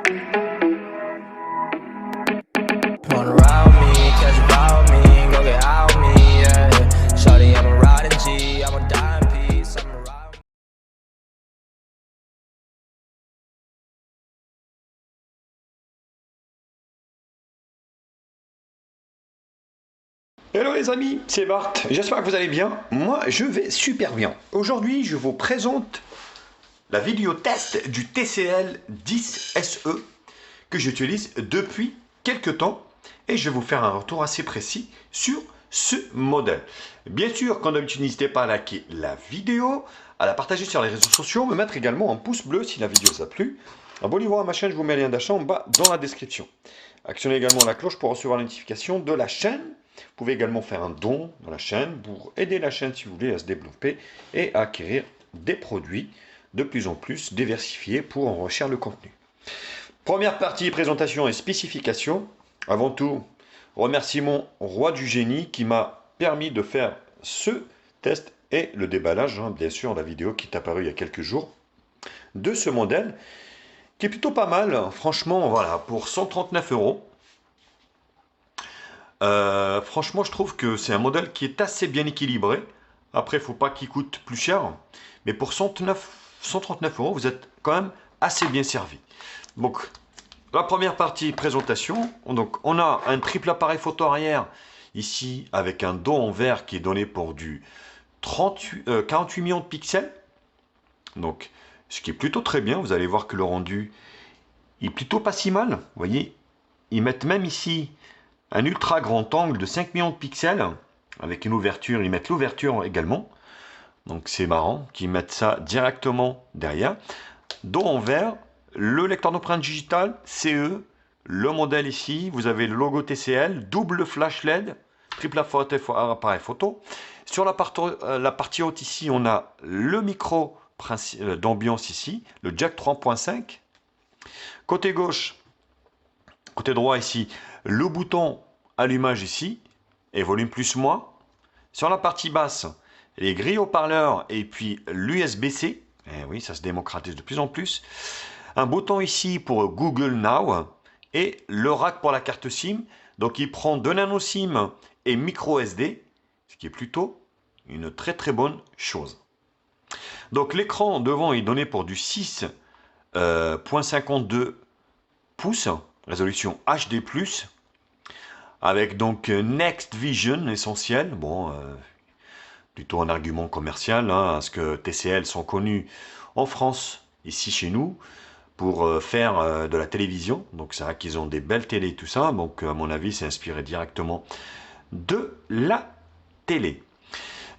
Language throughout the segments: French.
Wanna ride me, catch a vibe with me, go get out with me, yeah. Shawty, I'm a riding G, I'm a dying piece, I'm a ride. Hello les amis, c'est Bart, j'espère que vous allez bien. Moi je vais super bien. Aujourd'hui je vous présente la vidéo test du TCL 10 SE que j'utilise depuis quelques temps et je vais vous faire un retour assez précis sur ce modèle. Bien sûr, comme d'habitude, n'hésitez pas à liker la vidéo, à la partager sur les réseaux sociaux, me mettre également un pouce bleu si la vidéo vous a plu. Abonnez-vous à ma chaîne, je vous mets le lien d'achat en bas dans la description. Actionnez également la cloche pour recevoir la notification de la chaîne. Vous pouvez également faire un don dans la chaîne pour aider la chaîne si vous voulez à se développer et à acquérir des produits de plus en plus diversifiés pour enrichir le contenu. Première partie, présentation et spécification. Avant tout, remerciement au roi du génie qui m'a permis de faire ce test et le déballage, bien sûr, la vidéo qui est apparue il y a quelques jours, de ce modèle, qui est plutôt pas mal, franchement, voilà, pour 139 €. Franchement, je trouve que c'est un modèle qui est assez bien équilibré. Après, il ne faut pas qu'il coûte plus cher, mais pour 139 €, vous êtes quand même assez bien servi. Donc, la première partie, présentation. Donc, on a un triple appareil photo arrière, ici, avec un dos en verre qui est donné pour du 48 millions de pixels. Donc, ce qui est plutôt très bien. Vous allez voir que le rendu est plutôt pas si mal. Vous voyez, ils mettent même ici un ultra grand angle de 5 millions de pixels, avec une ouverture. Ils mettent l'ouverture également. Donc, c'est marrant qu'ils mettent ça directement derrière. Dos en verre. Le lecteur d'empreinte digitale, CE, le modèle ici, vous avez le logo TCL, double flash LED, triple appareil photo. Sur la partie haute ici, on a le micro d'ambiance ici, le jack 3.5. Côté gauche, côté droit ici, le bouton allumage ici, et volume plus moins. Sur la partie basse, les grilles haut-parleurs et puis l'USB-C. Eh oui, ça se démocratise de plus en plus. Un bouton ici pour Google Now et le rack pour la carte SIM. Donc il prend 2 nano SIM et micro SD, ce qui est plutôt une très très bonne chose. Donc l'écran devant est donné pour du 6.52 pouces, résolution HD+, avec donc Next Vision essentiel. Bon, plutôt un argument commercial, parce que TCL sont connus en France, ici chez nous, pour faire de la télévision. Donc c'est vrai qu'ils ont des belles télés et tout ça. Donc à mon avis, c'est inspiré directement de la télé.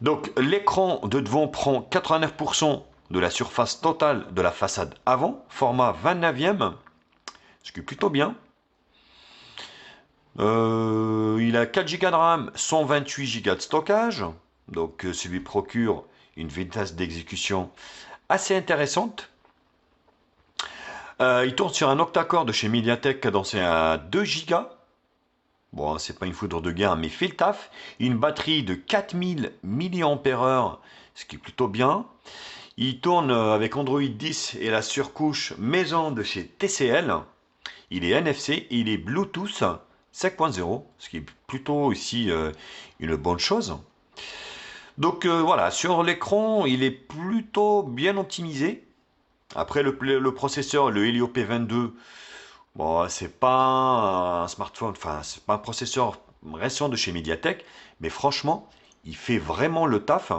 Donc l'écran de devant prend 89% de la surface totale de la façade avant, format 29e, ce qui est plutôt bien. Il a 4 Go de RAM, 128 Go de stockage. Donc ça lui procure une vitesse d'exécution assez intéressante. Il tourne sur un octa-core de chez Mediatek cadencé à 2 Go. Bon, c'est pas une foudre de guerre, mais fait le taf. Une batterie de 4000 mAh, ce qui est plutôt bien. Il tourne avec Android 10 et la surcouche maison de chez TCL. Il est NFC et il est Bluetooth 5.0, ce qui est plutôt aussi une bonne chose. Donc voilà, sur l'écran, il est plutôt bien optimisé. Après, le processeur, le Helio P22, bon, c'est pas un smartphone, enfin, c'est pas un processeur récent de chez Mediatek, mais franchement, il fait vraiment le taf.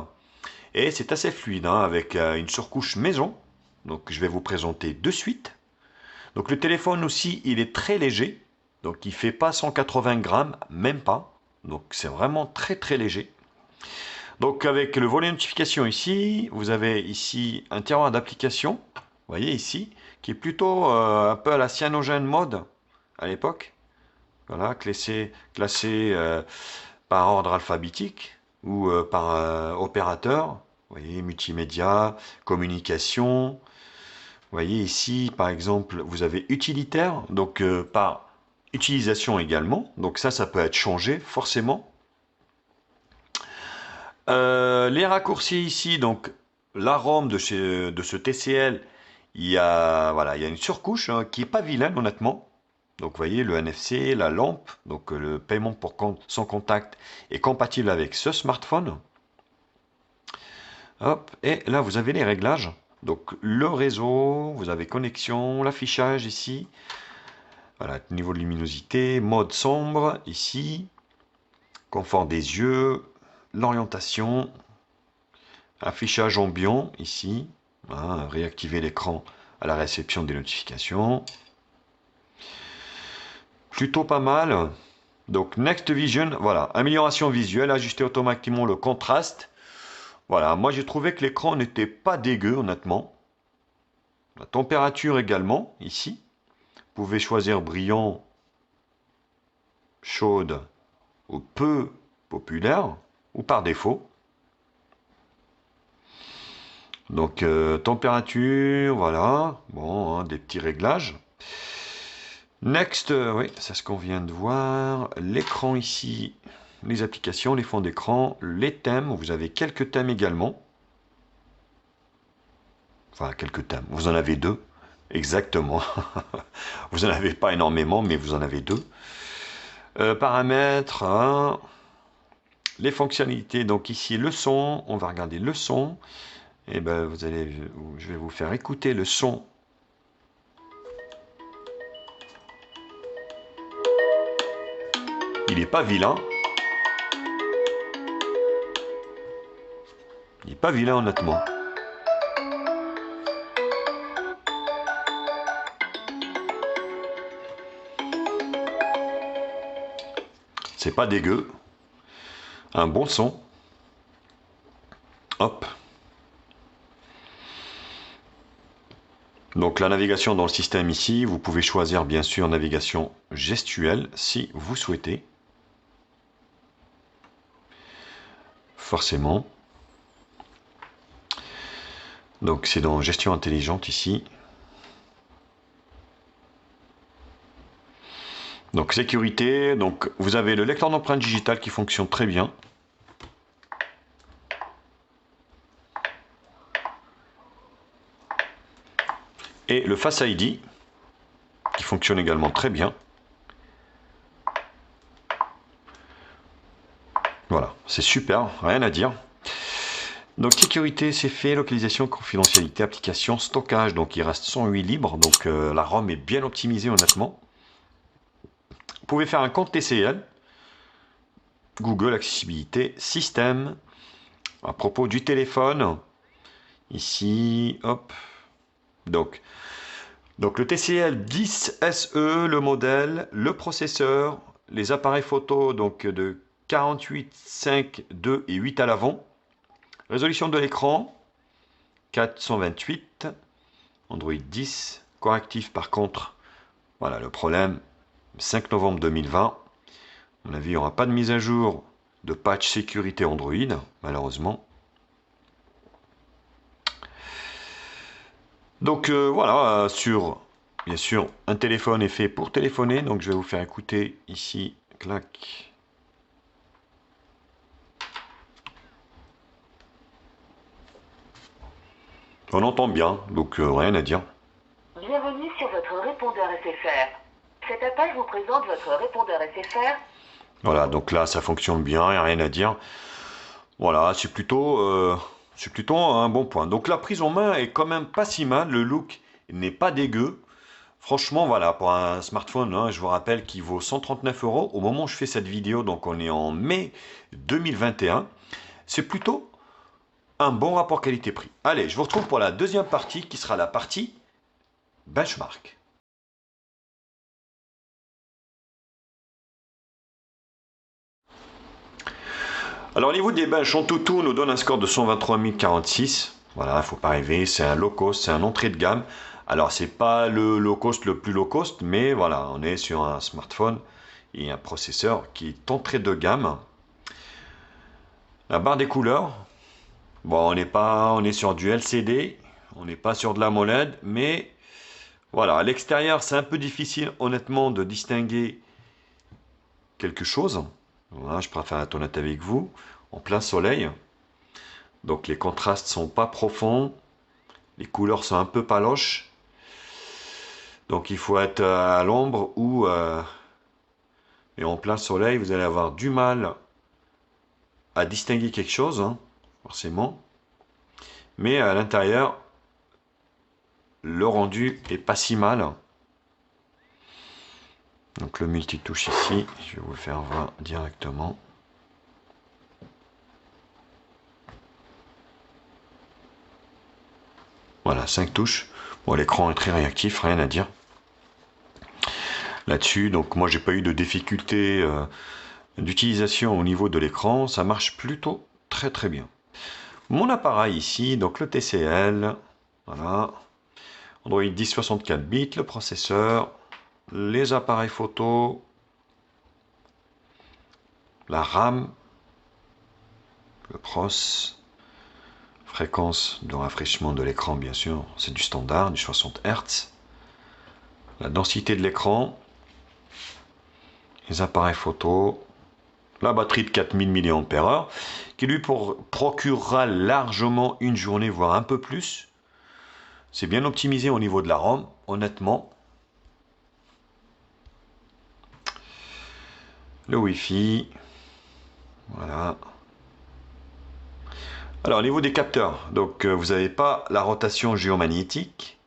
Et c'est assez fluide, avec une surcouche maison. Donc, je vais vous présenter de suite. Donc, le téléphone aussi, il est très léger. Donc, il fait pas 180 grammes, même pas. Donc, c'est vraiment très très léger. Donc, avec le volet notification ici, vous avez ici un tiroir d'application. Vous voyez ici, qui est plutôt un peu à la Cyanogen mode à l'époque. Voilà, classé par ordre alphabétique ou par opérateur. Vous voyez, multimédia, communication. Vous voyez ici, par exemple, vous avez utilitaire, donc par utilisation également. Donc ça peut être changé forcément. Les raccourcis ici, donc l'arôme de ce TCL, voilà, il y a une surcouche hein, qui est pas vilaine honnêtement. Donc vous voyez le NFC, la lampe, donc le paiement sans contact est compatible avec ce smartphone. Hop, et là vous avez les réglages. Donc le réseau, vous avez connexion, l'affichage ici. Voilà, niveau de luminosité, mode sombre ici, confort des yeux, l'orientation, affichage ambiant ici, hein, réactiver l'écran à la réception des notifications. Plutôt pas mal. Donc Next Vision, voilà, amélioration visuelle, ajuster automatiquement le contraste. Voilà, moi j'ai trouvé que l'écran n'était pas dégueu honnêtement. La température également, ici. Vous pouvez choisir brillant, chaude ou peu populaire, ou par défaut. Donc température, voilà, bon, hein, des petits réglages. Next, oui, c'est ce qu'on vient de voir. L'écran ici, les applications, les fonds d'écran, les thèmes, vous avez quelques thèmes également. Enfin, quelques thèmes, vous en avez deux, exactement. Vous n'en avez pas énormément, mais vous en avez deux. Paramètres, hein. Les fonctionnalités, donc ici le son, on va regarder le son. Et ben je vais vous faire écouter le son. Il n'est pas vilain. Il n'est pas vilain honnêtement. C'est pas dégueu. Un bon son. Hop. Donc la navigation dans le système ici, vous pouvez choisir bien sûr navigation gestuelle si vous souhaitez. Forcément. Donc c'est dans gestion intelligente ici. Donc sécurité, donc vous avez le lecteur d'empreintes digitales qui fonctionne très bien. Et le Face ID qui fonctionne également très bien. Voilà, c'est super, rien à dire. Donc sécurité, c'est fait, localisation, confidentialité, application, stockage, donc il reste 108 libres, donc la ROM est bien optimisée honnêtement. Vous pouvez faire un compte TCL, Google, accessibilité, système, à propos du téléphone, ici, hop, donc le TCL 10 SE, le modèle, le processeur, les appareils photo donc de 48, 5, 2 et 8 à l'avant. Résolution de l'écran 428, Android 10, correctif par contre, voilà le problème, 5 novembre 2020. À mon avis, il n'y aura pas de mise à jour de patch sécurité Android, malheureusement. Donc voilà, bien sûr, un téléphone est fait pour téléphoner, donc je vais vous faire écouter ici, clac. On entend bien, donc rien à dire. Bienvenue sur votre répondeur SFR. Cet appel vous présente votre répondeur SFR. Voilà, donc là ça fonctionne bien, il n'y a rien à dire. Voilà, c'est plutôt un bon point. Donc la prise en main est quand même pas si mal, le look n'est pas dégueu. Franchement, voilà, pour un smartphone, hein, je vous rappelle qu'il vaut 139 € au moment où je fais cette vidéo, donc on est en mai 2021. C'est plutôt un bon rapport qualité-prix. Allez, je vous retrouve pour la deuxième partie qui sera la partie benchmark. Alors au niveau des bench, Antutu nous donne un score de 123 046. Voilà, il ne faut pas rêver, c'est un low cost, c'est un entrée de gamme. Alors c'est pas le low cost le plus low cost, mais voilà, on est sur un smartphone et un processeur qui est entrée de gamme. La barre des couleurs, bon, on est sur du LCD, on n'est pas sur de l'AMOLED, mais voilà, à l'extérieur c'est un peu difficile honnêtement de distinguer quelque chose. Voilà, je préfère être honnête avec vous, en plein soleil. Donc les contrastes sont pas profonds. Les couleurs sont un peu paloches. Donc il faut être à l'ombre ou et en plein soleil, vous allez avoir du mal à distinguer quelque chose, hein, forcément. Mais à l'intérieur, le rendu est pas si mal. Donc le multitouche ici, je vais vous le faire voir directement. Voilà, 5 touches. Bon, l'écran est très réactif, rien à dire là-dessus. Donc moi, j'ai pas eu de difficulté d'utilisation au niveau de l'écran. Ça marche plutôt très bien. Mon appareil ici, donc le TCL, voilà. Android 10 64 bits, le processeur, les appareils photo, la RAM, le pros, fréquence de rafraîchissement de l'écran, bien sûr, c'est du standard, du 60 Hz, la densité de l'écran, les appareils photo, la batterie de 4000 mAh, qui lui procurera largement une journée, voire un peu plus. C'est bien optimisé au niveau de la ROM, honnêtement. Le Wi-Fi, voilà. Alors au niveau des capteurs, donc vous n'avez pas la rotation géomagnétique.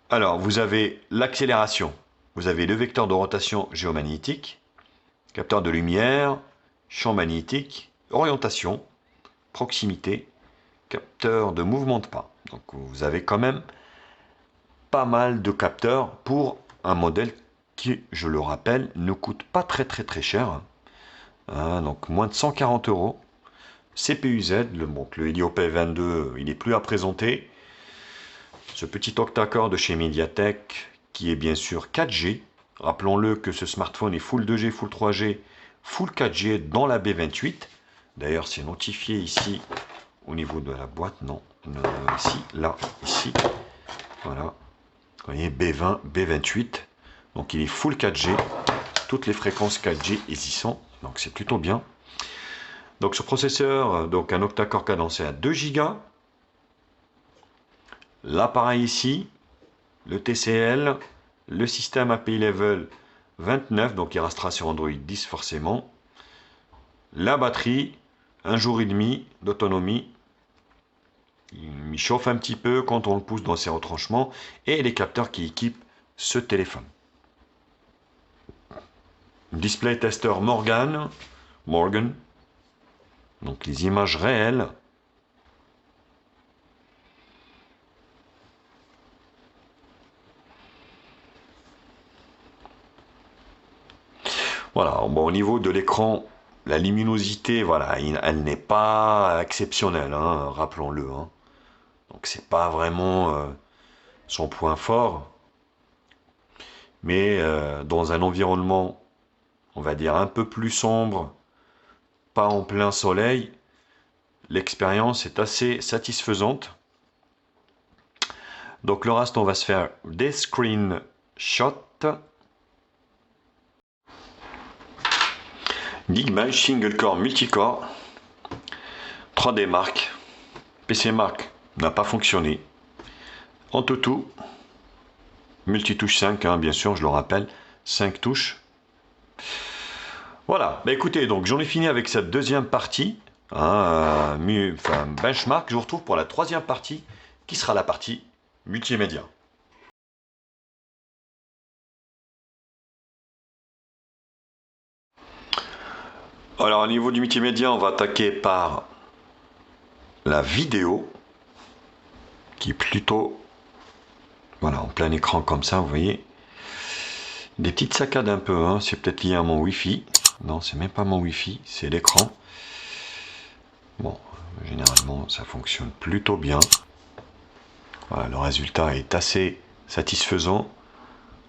Alors vous avez l'accélération, vous avez le vecteur de rotation géomagnétique, capteur de lumière, champ magnétique, orientation, proximité, capteur de mouvement de pas. Donc vous avez quand même pas mal de capteurs pour un modèle qui, je le rappelle, ne coûte pas très cher. Hein, donc moins de 140 €. CPU-Z, le Helio P22, il n'est plus à présenter. Ce petit octa-core de chez Mediatek, qui est bien sûr 4G. Rappelons-le que ce smartphone est full 2G, full 3G, full 4G dans la B28. D'ailleurs, c'est notifié ici, au niveau de la boîte, non, ici, là, ici. Voilà, vous voyez, B20, B28. Donc il est full 4G, toutes les fréquences 4G y sont, donc c'est plutôt bien. Donc ce processeur, donc un octa-core cadencé à 2 Go. L'appareil ici, le TCL, le système API Level 29, donc il restera sur Android 10 forcément. La batterie, 1 jour et demi d'autonomie. Il chauffe un petit peu quand on le pousse dans ses retranchements. Et les capteurs qui équipent ce téléphone. Display tester Morgan. Donc les images réelles. Voilà, bon, au niveau de l'écran, la luminosité, voilà, elle n'est pas exceptionnelle, hein, rappelons-le. Hein. Donc c'est pas vraiment son point fort. Mais dans un environnement, on va dire, un peu plus sombre, pas en plein soleil, l'expérience est assez satisfaisante. Donc le reste, on va se faire des screenshots. Geekbench Single Core Multicore 3D Mark. PC Mark n'a pas fonctionné. AnTuTu multitouche 5, hein, bien sûr, je le rappelle, 5 touches. Voilà, bah écoutez, donc j'en ai fini avec cette deuxième partie, hein, benchmark. Je vous retrouve pour la troisième partie, qui sera la partie multimédia. Alors au niveau du multimédia, on va attaquer par la vidéo, qui est plutôt, voilà, en plein écran comme ça, vous voyez. Des petites saccades un peu, hein, c'est peut-être lié à mon Wi-Fi. Non, c'est même pas mon Wi-Fi, c'est l'écran. Bon, généralement, ça fonctionne plutôt bien. Voilà, le résultat est assez satisfaisant.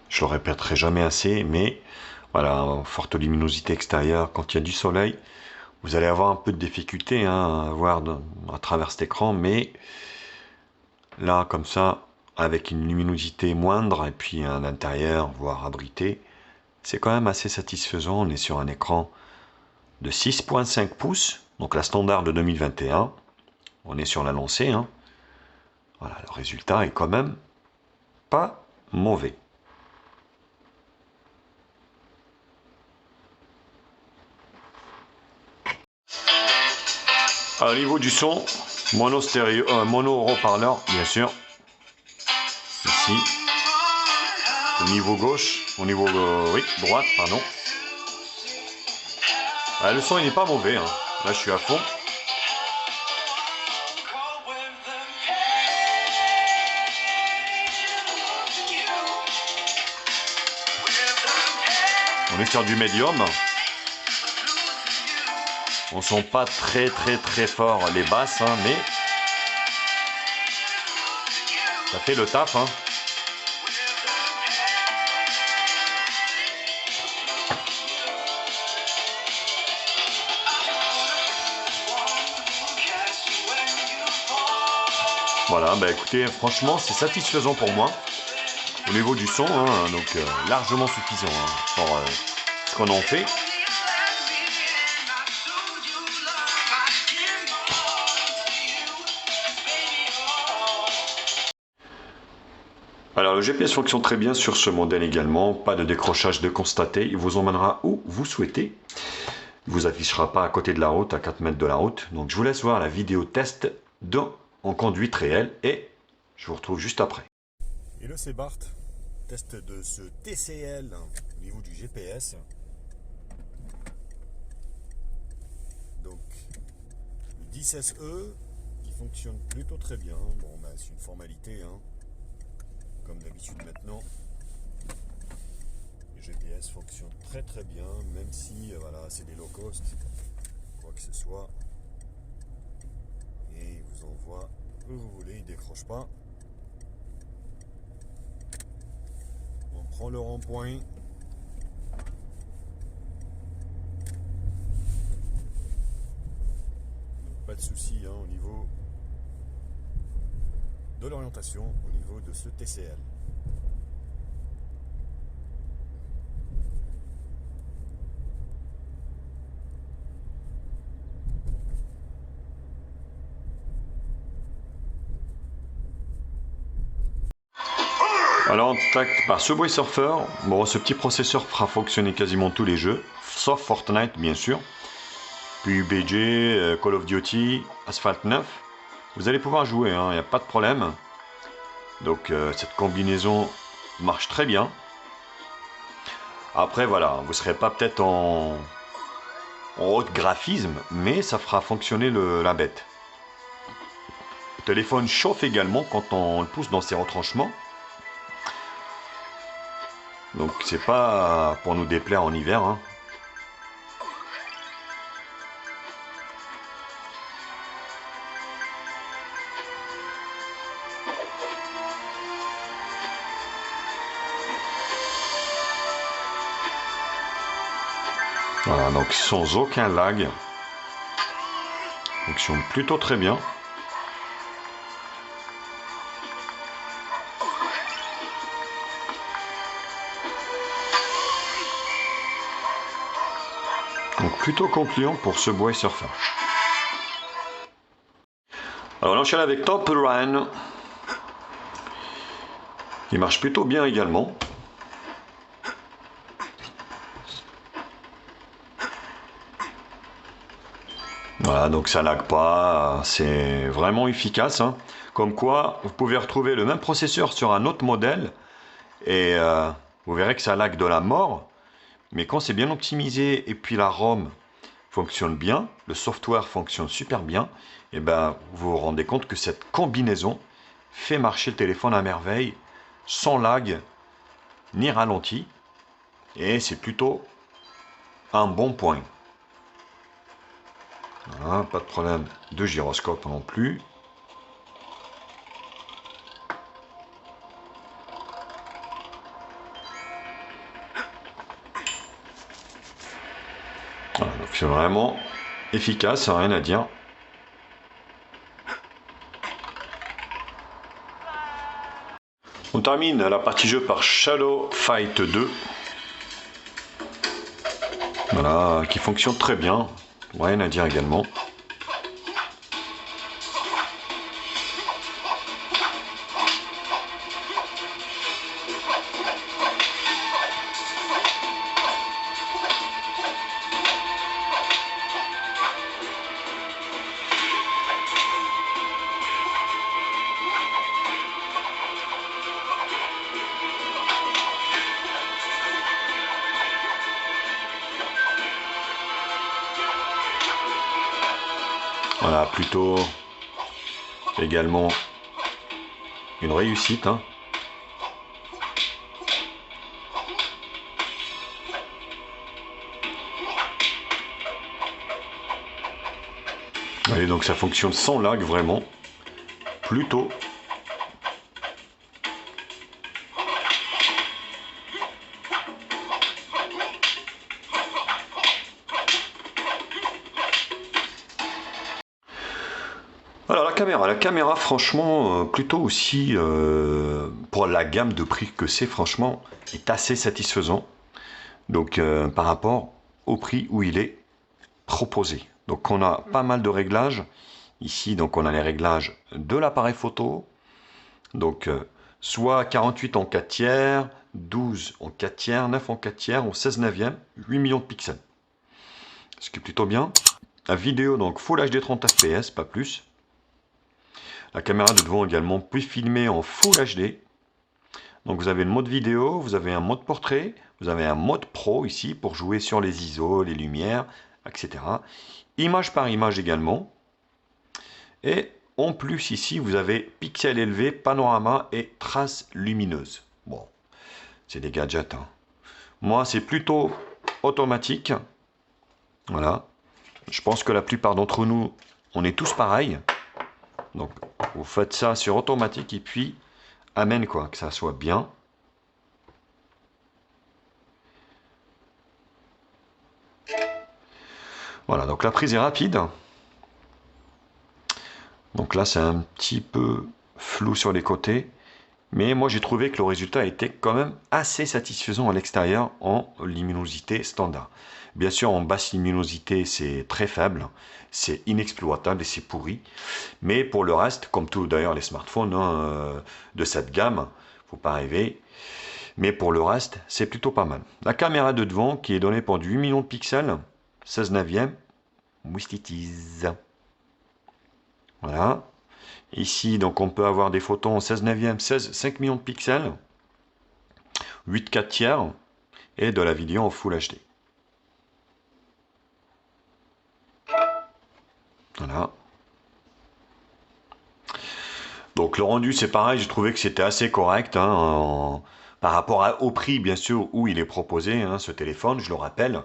Je le répéterai jamais assez, mais voilà, en forte luminosité extérieure, quand il y a du soleil, vous allez avoir un peu de difficulté hein, à voir à travers cet écran, mais là, comme ça, avec une luminosité moindre et puis à l'intérieur, voire abrité, c'est quand même assez satisfaisant. On est sur un écran de 6,5 pouces, donc la standard de 2021. On est sur la lancée, hein. Voilà, le résultat est quand même pas mauvais. Au niveau du son, mono stéréo, mono haut-parleur, bien sûr. Ici. Au niveau gauche, au niveau oui, droite, pardon. Ah, le son il n'est pas mauvais, hein. Là je suis à fond. On est sur du médium. On ne sent pas très fort les basses, hein, mais ça fait le taf, hein. Voilà, bah écoutez, franchement, c'est satisfaisant pour moi. Au niveau du son, hein, donc largement suffisant hein, pour ce qu'on en fait. Alors le GPS fonctionne très bien sur ce modèle également, pas de décrochage de constater, il vous emmènera où vous souhaitez. Il ne vous affichera pas à côté de la route, à 4 mètres de la route. Donc je vous laisse voir la vidéo test en conduite réelle et je vous retrouve juste après. Et là c'est Bart, test de ce TCL au niveau du GPS. Donc le 10SE qui fonctionne plutôt très bien. Bon bah, c'est une formalité hein, comme d'habitude maintenant. Le GPS fonctionne très bien, même si voilà, c'est des low cost, quoi que ce soit. Et il vous envoie où vous voulez, il décroche pas. On prend le rond-point. Pas de souci hein, au niveau de l'orientation, au niveau de ce TCL. Alors, tac, par Subway Surfer, bon, ce petit processeur fera fonctionner quasiment tous les jeux, sauf Fortnite bien sûr, puis UBG, Call of Duty, Asphalt 9. Vous allez pouvoir jouer, il n'y a pas de problème. Donc cette combinaison marche très bien. Après voilà, vous ne serez pas peut-être en haute graphisme, mais ça fera fonctionner la bête. Le téléphone chauffe également quand on le pousse dans ses retranchements. Donc c'est pas pour nous déplaire en hiver. Hein. Voilà, donc sans aucun lag. Fonctionne plutôt très bien. Donc plutôt concluant pour ce Subway Surfer. Alors on enchaîne avec Temple Run, qui marche plutôt bien également. Voilà, donc ça lag pas, c'est vraiment efficace. Hein. Comme quoi, vous pouvez retrouver le même processeur sur un autre modèle et vous verrez que ça lag de la mort. Mais quand c'est bien optimisé et puis la ROM fonctionne bien, le software fonctionne super bien, et ben vous vous rendez compte que cette combinaison fait marcher le téléphone à merveille, sans lag ni ralenti, et c'est plutôt un bon point. Voilà, pas de problème de gyroscope non plus. Voilà, donc c'est vraiment efficace, rien à dire. On termine la partie jeu par Shadow Fight 2. Voilà, qui fonctionne très bien. Rien à dire également. Voilà, plutôt également une réussite. Hein. Allez, donc ça fonctionne sans lag vraiment. Plutôt. Alors la caméra franchement, plutôt aussi, pour la gamme de prix que c'est, franchement, est assez satisfaisant. Donc par rapport au prix où il est proposé. Donc on a pas mal de réglages. Ici, donc on a les réglages de l'appareil photo. Donc soit 48 en 4 tiers, 12 en 4 tiers, 9 en 4 tiers, ou 16 neuvième, 8 millions de pixels. Ce qui est plutôt bien. La vidéo, donc Full HD 30 fps, pas plus. La caméra de devant également peut filmer en Full HD. Donc vous avez le mode vidéo, vous avez un mode portrait, vous avez un mode pro ici pour jouer sur les ISO, les lumières, etc. Image par image également. Et en plus ici vous avez pixels élevés, panorama et traces lumineuses. Bon, c'est des gadgets. Hein. Moi c'est plutôt automatique. Voilà. Je pense que la plupart d'entre nous, on est tous pareils. Donc vous faites ça sur automatique et puis amen quoi, que ça soit bien. Voilà, donc la prise est rapide. Donc là c'est un petit peu flou sur les côtés. Mais moi j'ai trouvé que le résultat était quand même assez satisfaisant à l'extérieur en luminosité standard. Bien sûr en basse luminosité c'est très faible, c'est inexploitable et c'est pourri. Mais pour le reste, comme tout d'ailleurs les smartphones hein, de cette gamme, faut pas rêver. Mais pour le reste c'est plutôt pas mal. La caméra de devant qui est donnée pour du 8 millions de pixels, 16 neuvième, Moustitis. Voilà. Ici, donc on peut avoir des photos en 16 neuvième, 5 millions de pixels, 8 4 tiers, et de la vidéo en Full HD. Voilà. Donc le rendu, c'est pareil, j'ai trouvé que c'était assez correct, hein, par rapport au prix, bien sûr, où il est proposé, hein, ce téléphone, je le rappelle.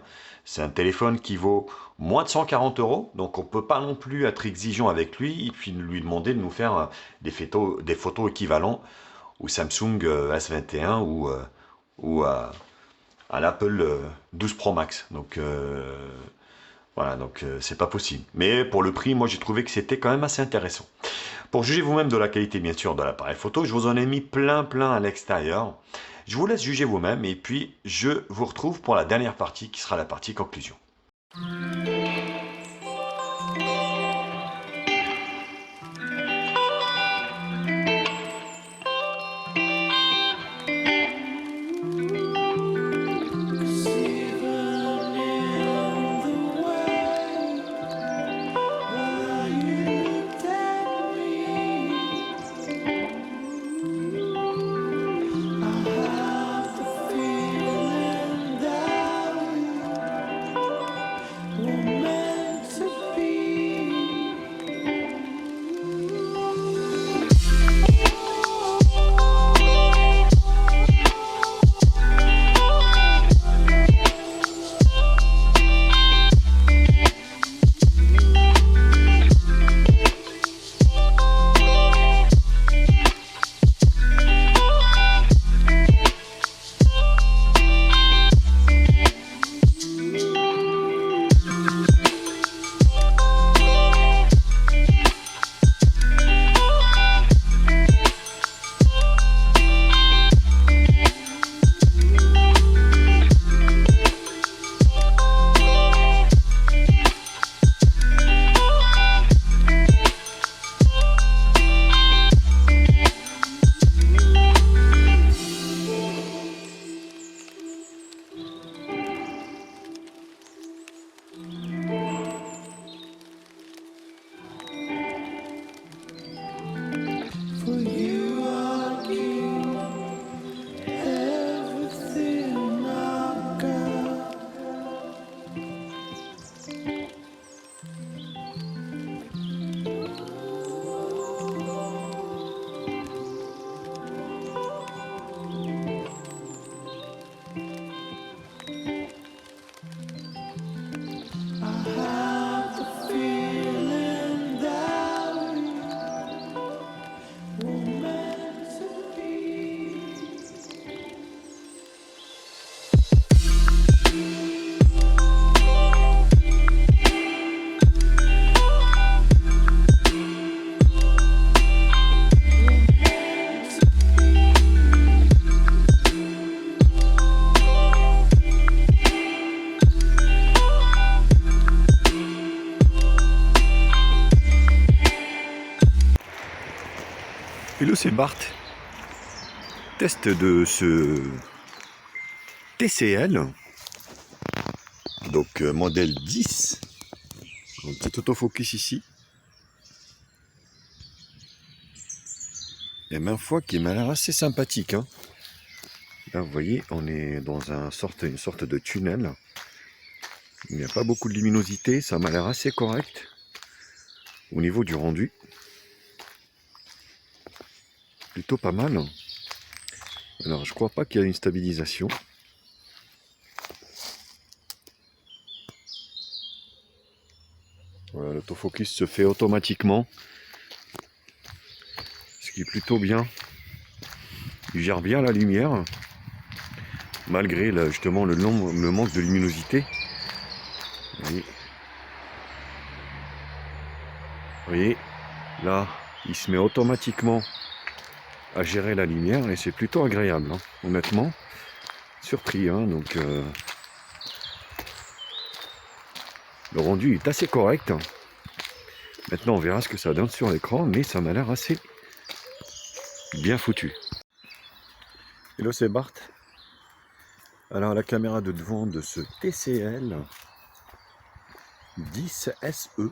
C'est un téléphone qui vaut moins de 140 €, donc on ne peut pas non plus être exigeant avec lui et puis lui demander de nous faire des photos équivalentes au Samsung S21 ou à l'Apple 12 Pro Max. Donc voilà, donc c'est pas possible. Mais pour le prix, moi j'ai trouvé que c'était quand même assez intéressant. Pour juger vous-même de la qualité, bien sûr, de l'appareil photo, je vous en ai mis plein à l'extérieur. Je vous laisse juger vous-même et puis je vous retrouve pour la dernière partie qui sera la partie conclusion. One Hello, c'est Bart. Test de ce TCL, donc modèle 10. Un petit autofocus ici. Et ma foi qui m'a l'air assez sympathique. Hein. Là vous voyez, on est dans une sorte de tunnel. Il n'y a pas beaucoup de luminosité, ça m'a l'air assez correct au niveau du rendu. Plutôt pas mal. Alors je crois pas qu'il y a une stabilisation. Voilà, l'autofocus se fait automatiquement. Ce qui est plutôt bien. Il gère bien la lumière. Malgré là, justement le manque de luminosité. Vous voyez, là, il se met automatiquement à gérer la lumière et c'est plutôt agréable, hein. Honnêtement, surpris, hein, donc le rendu est assez correct. Maintenant on verra ce que ça donne sur l'écran, mais ça m'a l'air assez bien foutu. Hello, c'est Bart. Alors la caméra de devant de ce TCL 10 SE.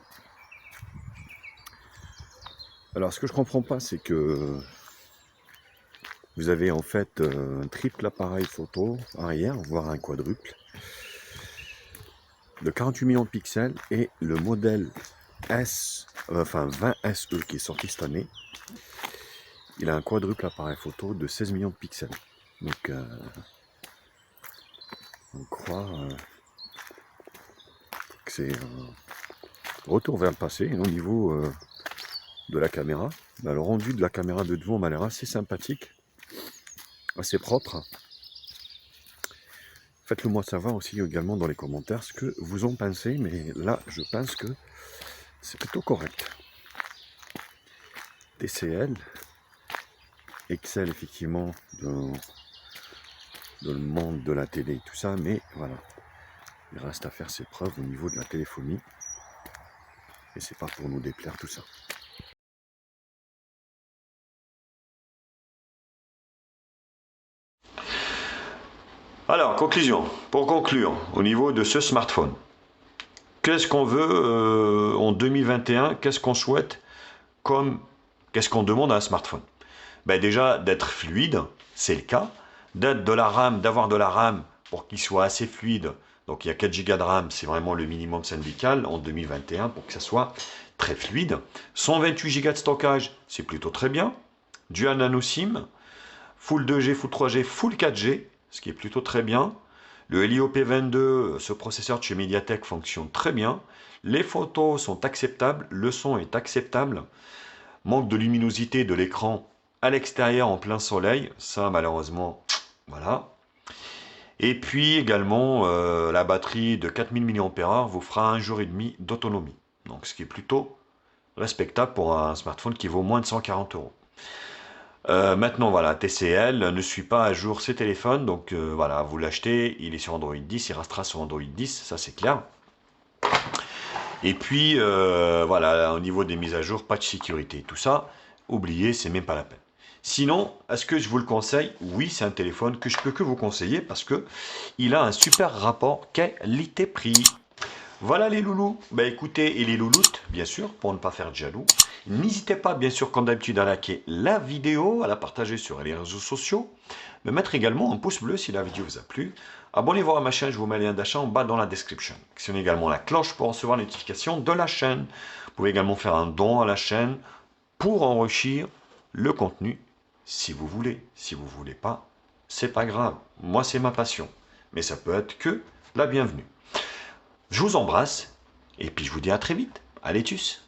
Alors ce que je comprends pas, c'est que vous avez en fait un triple appareil photo arrière, voire un quadruple, de 48 millions de pixels, et le modèle 20 SE qui est sorti cette année, il a un quadruple appareil photo de 16 millions de pixels. Donc on croit que c'est un retour vers le passé au niveau de la caméra. Ben, le rendu de la caméra de devant m'a l'air assez sympathique, assez propre. Faites-le moi savoir aussi également dans les commentaires ce que vous en pensez, mais là je pense que c'est plutôt correct. TCL excelle effectivement dans le monde de la télé et tout ça, mais voilà, il reste à faire ses preuves au niveau de la téléphonie, et c'est pas pour nous déplaire tout ça. Alors, conclusion. Pour conclure, au niveau de ce smartphone, qu'est-ce qu'on veut en 2021? Qu'est-ce qu'on souhaite? Qu'est-ce qu'on demande à un smartphone? Ben déjà, d'être fluide, c'est le cas. D'avoir de la RAM pour qu'il soit assez fluide. Donc il y a 4 Go de RAM, c'est vraiment le minimum syndical en 2021 pour que ça soit très fluide. 128 Go de stockage, c'est plutôt très bien. Dual nano SIM, full 2G, full 3G, full 4G, ce qui est plutôt très bien. Le Helio P22, ce processeur de chez Mediatek fonctionne très bien. Les photos sont acceptables, le son est acceptable. Manque de luminosité de l'écran à l'extérieur en plein soleil, ça malheureusement, voilà. Et puis également, la batterie de 4000 mAh vous fera 1 jour et demi d'autonomie. Donc ce qui est plutôt respectable pour un smartphone qui vaut moins de 140 €. Maintenant voilà, TCL ne suit pas à jour ses téléphones, donc voilà, vous l'achetez, il est sur Android 10, il restera sur Android 10, ça c'est clair. Et puis voilà, au niveau des mises à jour, pas de sécurité, tout ça, oubliez, c'est même pas la peine. Sinon, est-ce que je vous le conseille? Oui, c'est un téléphone que je peux que vous conseiller parce que il a un super rapport qualité-prix. Voilà les loulous. Bah écoutez, et les louloutes, bien sûr, pour ne pas faire de jaloux. N'hésitez pas, bien sûr, comme d'habitude, à liker la vidéo, à la partager sur les réseaux sociaux, me mettre également un pouce bleu si la vidéo vous a plu. Abonnez-vous à ma chaîne, je vous mets le lien d'achat en bas dans la description. Actionnez également la cloche pour recevoir les notifications de la chaîne. Vous pouvez également faire un don à la chaîne pour enrichir le contenu si vous voulez. Si vous voulez pas, c'est pas grave. Moi, c'est ma passion. Mais ça peut être que la bienvenue. Je vous embrasse et puis je vous dis à très vite. Allez, tchuss!